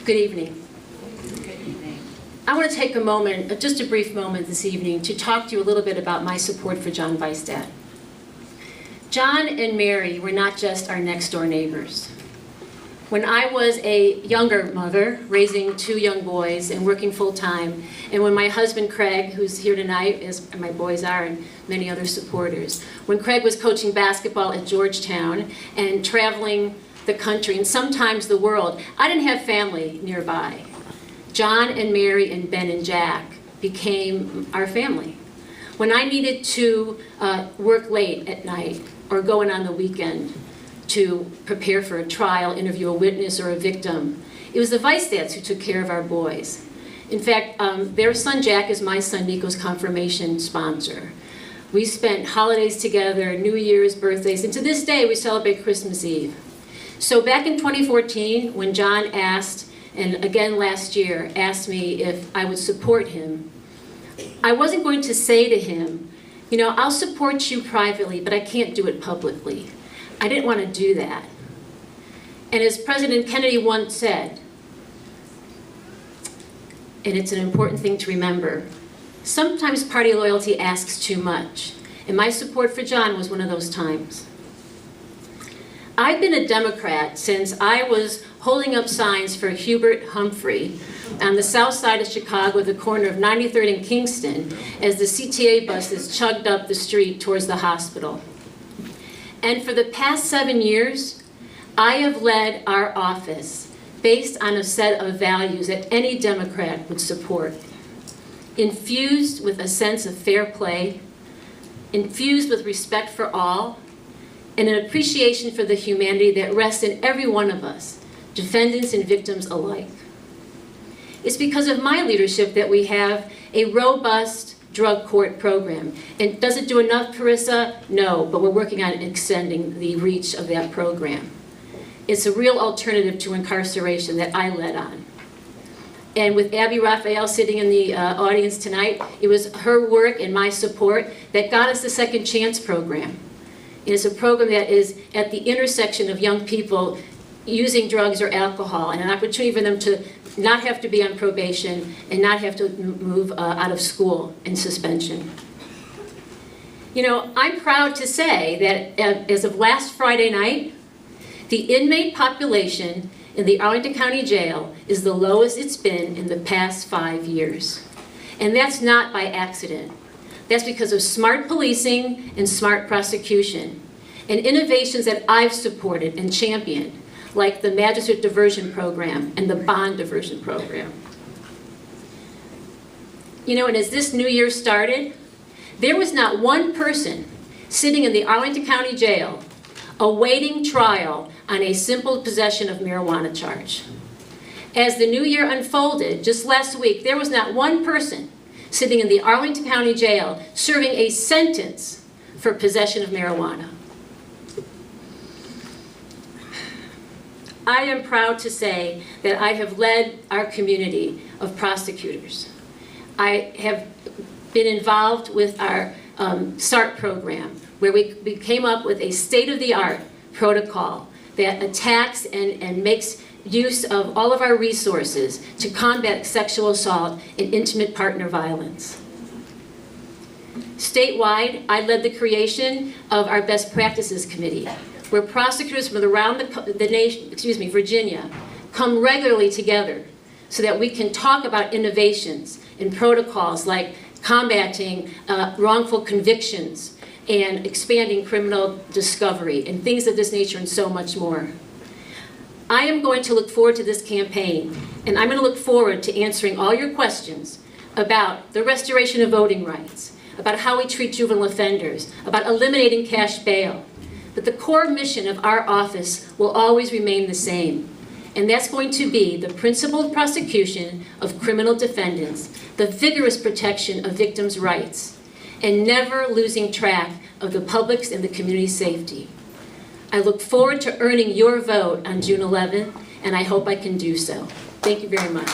Good evening. I want to take a moment, just a brief moment this evening, to talk to you a little bit about my support for John Weisstadt. John and Mary were not just our next door neighbors. When I was a younger mother, raising 2 young boys and working full-time, and when my husband Craig, who's here tonight, as my boys are, and many other supporters, when Craig was coaching basketball at Georgetown and traveling the country and sometimes the world, I didn't have family nearby. John and Mary and Ben and Jack became our family. When I needed to work late at night or go in on the weekend to prepare for a trial, interview a witness or a victim, it was the Weisstadts who took care of our boys. In fact, their son Jack is my son Nico's confirmation sponsor. We spent holidays together, New Year's, birthdays, and to this day we celebrate Christmas Eve. So back in 2014, when John asked, and again last year, asked me if I would support him, I wasn't going to say to him, you know, I'll support you privately, but I can't do it publicly. I didn't want to do that. And as President Kennedy once said, and it's an important thing to remember, sometimes party loyalty asks too much. And my support for John was one of those times. I've been a Democrat since I was holding up signs for Hubert Humphrey on the south side of Chicago at the corner of 93rd and Kingston as the CTA buses chugged up the street towards the hospital. And for the past 7 years, I have led our office based on a set of values that any Democrat would support, infused with a sense of fair play, infused with respect for all, and an appreciation for the humanity that rests in every one of us, defendants and victims alike. It's because of my leadership that we have a robust drug court program. And does it do enough, Carissa? No, but we're working on extending the reach of that program. It's a real alternative to incarceration that I led on. And with Abby Raphael sitting in the audience tonight, it was her work and my support that got us the Second Chance program. It is a program that is at the intersection of young people using drugs or alcohol, and an opportunity for them to not have to be on probation and not have to move out of school in suspension. You know, I'm proud to say that as of last Friday night, the inmate population in the Arlington County Jail is the lowest it's been in the past 5 years. And that's not by accident. That's because of smart policing and smart prosecution and innovations that I've supported and championed, like the Magistrate Diversion Program and the Bond Diversion Program. You know, and as this new year started, there was not one person sitting in the Arlington County Jail awaiting trial on a simple possession of marijuana charge. As the new year unfolded, just last week, there was not one person sitting in the Arlington County Jail serving a sentence for possession of marijuana. I am proud to say that I have led our community of prosecutors. I have been involved with our SART program, where we came up with a state-of-the-art protocol that attacks and makes use of all of our resources to combat sexual assault and intimate partner violence. Statewide, I led the creation of our Best Practices Committee, where prosecutors from around the nation, Virginia, come regularly together so that we can talk about innovations and protocols like combating wrongful convictions and expanding criminal discovery and things of this nature and so much more. I am going to look forward to this campaign, and I'm going to look forward to answering all your questions about the restoration of voting rights, about how we treat juvenile offenders, about eliminating cash bail. But the core mission of our office will always remain the same, and that's going to be the principled prosecution of criminal defendants, the vigorous protection of victims' rights, and never losing track of the public's and the community's safety. I look forward to earning your vote on June 11th, and I hope I can do so. Thank you very much.